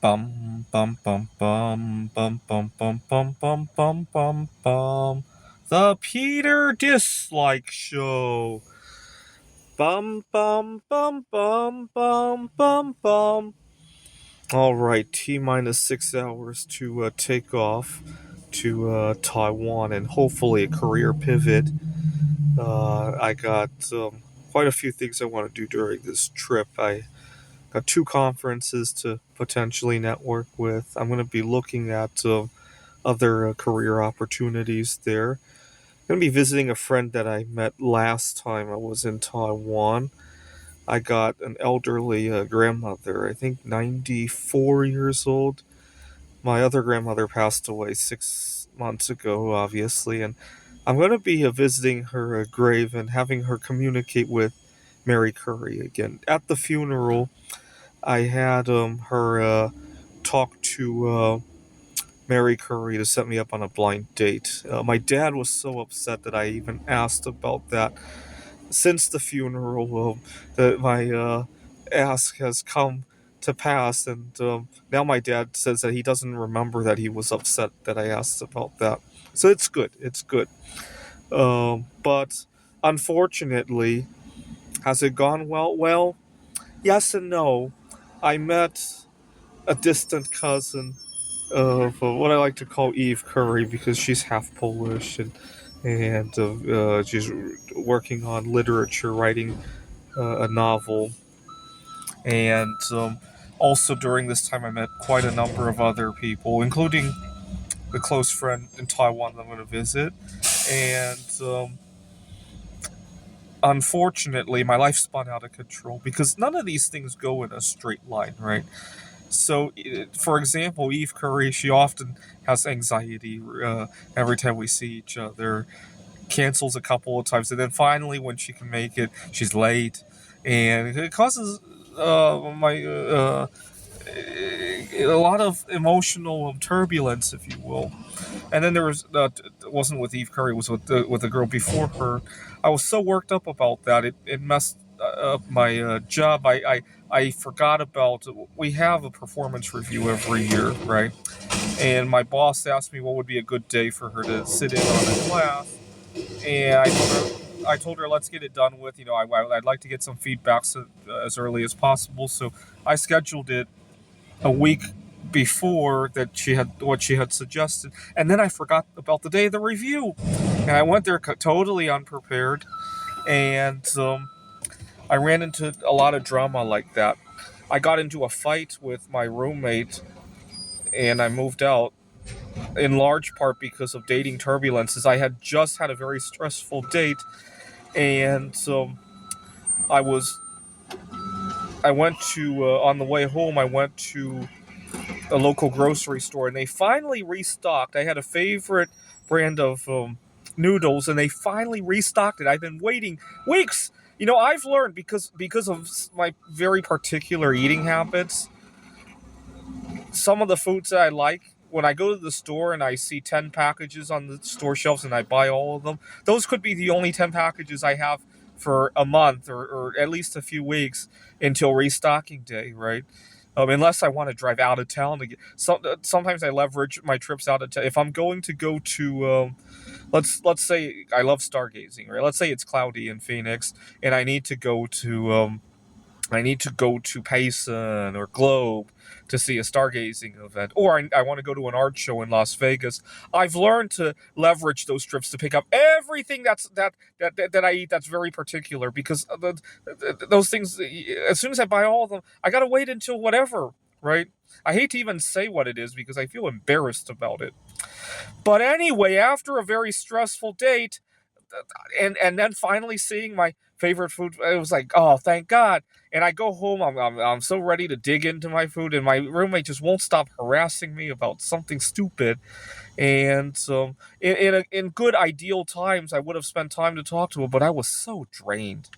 Bum bum bum bum bum bum bum bum bum bum bum bum. The Peter Dislike Show. Bum bum bum bum bum bum bum. All right, T minus 6 hours to take off to Taiwan and hopefully a career pivot. I got quite a few things I want to do during this trip. I got two conferences to potentially network with. I'm going to be looking at other career opportunities there. I'm going to be visiting a friend that I met last time I was in Taiwan. I got an elderly grandmother, I think 94 years old. My other grandmother passed away 6 months ago, obviously, and I'm going to be visiting her grave and having her communicate with Mary Curry again. At the funeral, I had her talk to Mary Curry to set me up on a blind date. My dad was so upset that I even asked about that. Since the funeral, that my ask has come to pass, and now my dad says that he doesn't remember that he was upset that I asked about that. So it's good. It's good. But unfortunately, has it gone well? Well, yes and no. I met a distant cousin of what I like to call Eve Curry because she's half Polish and she's working on literature, writing a novel, and also during this time I met quite a number of other people, including a close friend in Taiwan that I'm going to visit, and unfortunately my life spun out of control because none of these things go in a straight line, right? So, for example, Eve Curry, she often has anxiety every time we see each other, cancels a couple of times, and then finally, when she can make it, she's late, and it causes my a lot of emotional turbulence, if you will. And then there was it wasn't with Eve Curry, it was with the girl before her. I was so worked up about that, it messed up my job. I forgot about, we have a performance review every year, right? And my boss asked me what would be a good day for her to sit in on a class, and I told her let's get it done with. I'd like to get some feedback as early as possible. So I scheduled it a week before that she had what she had suggested, and then I forgot about the day of the review, and I went there totally unprepared, and I ran into a lot of drama like that. I got into a fight with my roommate, and I moved out in large part because of dating turbulences. I had just had a very stressful date, and I was I went to on the way home. I went to a local grocery store, and they finally restocked. I had a favorite brand of noodles, and they finally restocked it. I've been waiting weeks. I've learned because of my very particular eating habits. Some of the foods that I like, when I go to the store and I see 10 packages on the store shelves and I buy all of them, those could be the only 10 packages I have for a month or at least a few weeks until restocking day, right? Unless I want to drive out of town to get. Sometimes I leverage my trips out of town. If I'm going to go to, let's say I love stargazing, right? Let's say it's cloudy in Phoenix, and I need to go to Payson or Globe to see a stargazing event, or I want to go to an art show in Las Vegas. I've learned to leverage those trips to pick up everything that I eat that's very particular, because those things. As soon as I buy all of them, I gotta wait until whatever. Right? I hate to even say what it is because I feel embarrassed about it. But anyway, after a very stressful date, and then finally seeing my favorite food, it was like, oh, thank God. And I go home, I'm so ready to dig into my food, and my roommate just won't stop harassing me about something stupid. And in good ideal times, I would have spent time to talk to her, but I was so drained.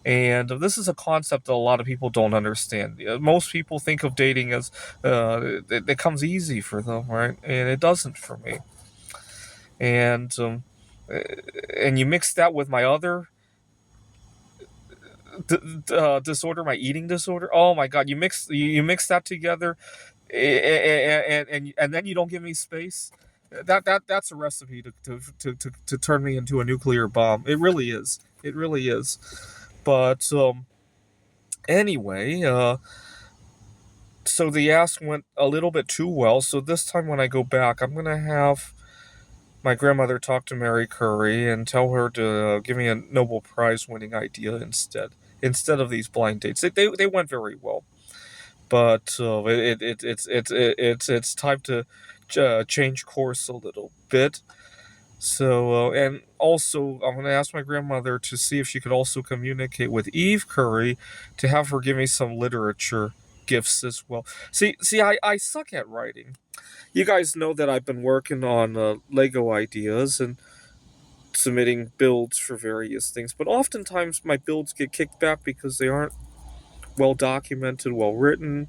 And this is a concept that a lot of people don't understand. Most people think of dating as it comes easy for them, right? And it doesn't for me. And and you mix that with my other disorder, my eating disorder. Oh my God, you mix that together, and then you don't give me space. That's a recipe to turn me into a nuclear bomb. It really is. It really is. But anyway, so the ask went a little bit too well. So this time when I go back, I'm gonna have my grandmother talk to Mary Curry and tell her to give me a Nobel Prize winning idea instead of these blind dates. They went very well, but it's time to change course a little bit. So and also I'm gonna ask my grandmother to see if she could also communicate with Eve Curry to have her give me some literature gifts as well. I suck at writing. You guys know that I've been working on Lego ideas and submitting builds for various things, but oftentimes my builds get kicked back because they aren't well documented, well written.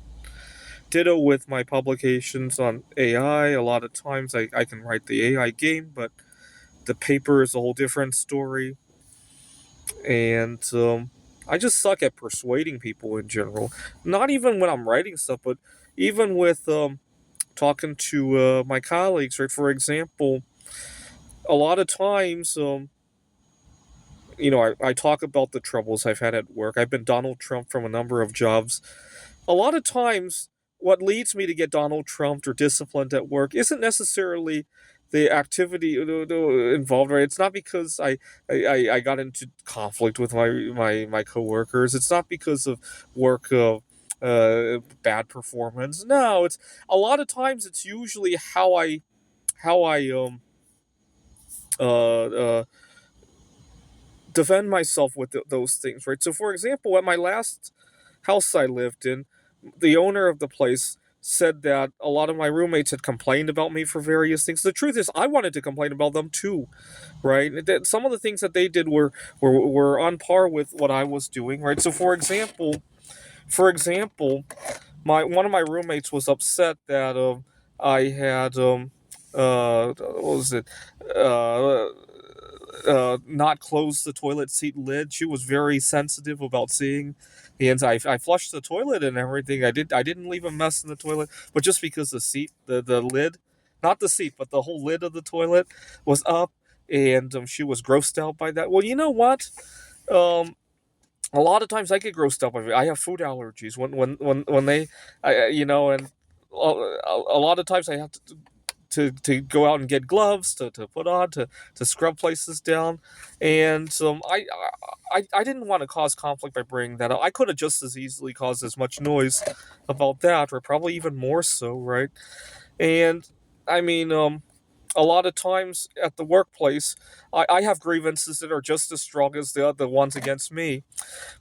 Ditto with my publications on AI. A lot of times I can write the AI game, but the paper is a whole different story. And I just suck at persuading people in general. Not even when I'm writing stuff, but even with talking to my colleagues, right? For example, a lot of times, I talk about the troubles I've had at work. I've been Donald Trump from a number of jobs. A lot of times, what leads me to get Donald Trumped or disciplined at work isn't necessarily the activity involved, right? It's not because I got into conflict with my coworkers. It's not because of work bad performance. No, it's a lot of times it's usually how I uh, uh, defend myself with those things, right? So, for example, at my last house I lived in, the owner of the place said that a lot of my roommates had complained about me for various things. The truth is, I wanted to complain about them too, right? That some of the things that they did were on par with what I was doing, right? So, for example, my one of my roommates was upset that I had what was it not close the toilet seat lid. She was very sensitive about seeing the inside. I flushed the toilet and everything. I didn't leave a mess in the toilet, but just because the lid, not the seat, but the whole lid of the toilet was up, and she was grossed out by that. Well, you know what? Um, a lot of times I get grossed out by it. I have food allergies. When they, and a lot of times I have to go out and get gloves to put on to scrub places down, and I didn't want to cause conflict by bringing that up. I could have just as easily caused as much noise about that, or probably even more so, right? And I mean, a lot of times at the workplace, I have grievances that are just as strong as the ones against me,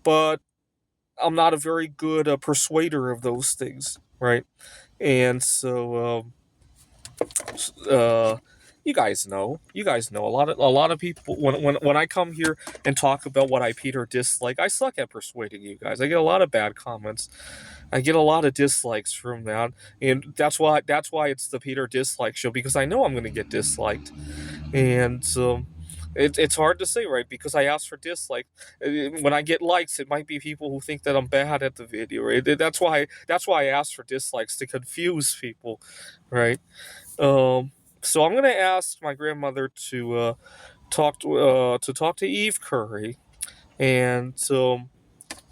but I'm not a very good persuader of those things, right? And so. Uh, you guys know a lot of people when I come here and talk about what I Pete or dislike, I suck at persuading you guys. I get a lot of bad comments. I get a lot of dislikes from that, and that's why it's the Peter dislike show, because I know I'm going to get disliked, and it's hard to say, right? Because I ask for dislike. When I get likes, it might be people who think that I'm bad at the video, right? That's why I ask for dislikes, to confuse people, right? Um, so I'm gonna ask my grandmother to talk to Eve Curry and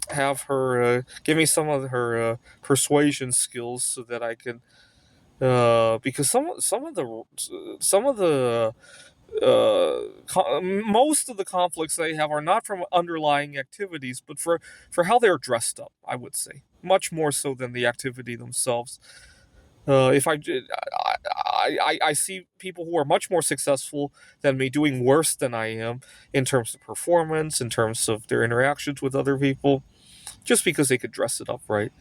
have her give me some of her persuasion skills so that I can because some of the most of the conflicts they have are not from underlying activities, but for how they're dressed up. I would say much more so than the activity themselves. If I see people who are much more successful than me doing worse than I am in terms of performance, in terms of their interactions with other people, just because they could dress it up right.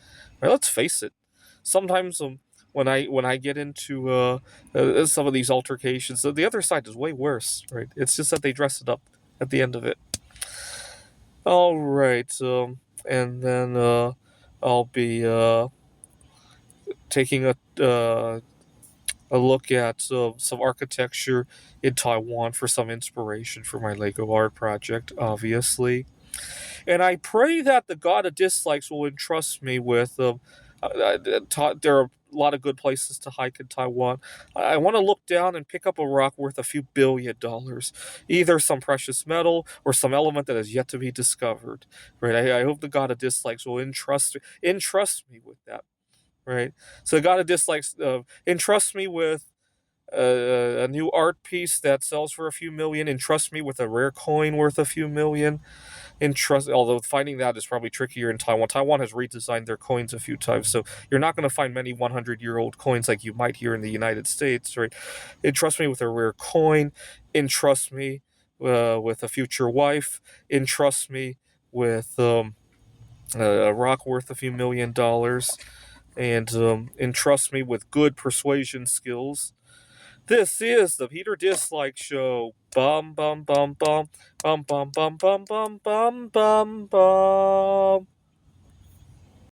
Right, let's face it. Sometimes when I get into some of these altercations, the other side is way worse. Right, it's just that they dress it up at the end of it. All right, and then I'll be taking a look at some architecture in Taiwan for some inspiration for my Lego art project, obviously. And I pray that the God of dislikes will entrust me with. There are lot of good places to hike in Taiwan. I want to look down and pick up a rock worth a few $1 billion, either some precious metal or some element that has yet to be discovered. Right? I hope the God of Dislikes will entrust me with that. Right? So the God of Dislikes entrust me with a new art piece that sells for a few million. Entrust me with a rare coin worth a few million. Although finding that is probably trickier in Taiwan. Taiwan has redesigned their coins a few times, so you're not going to find many 100-year-old coins like you might here in the United States, right? Entrust me with a rare coin. Entrust me with a future wife. Entrust me with a rock worth a few $1 million, and entrust me with good persuasion skills. This is the Peter Dislike Show. Bum bum bum bum bum bum bum bum bum bum bum bum.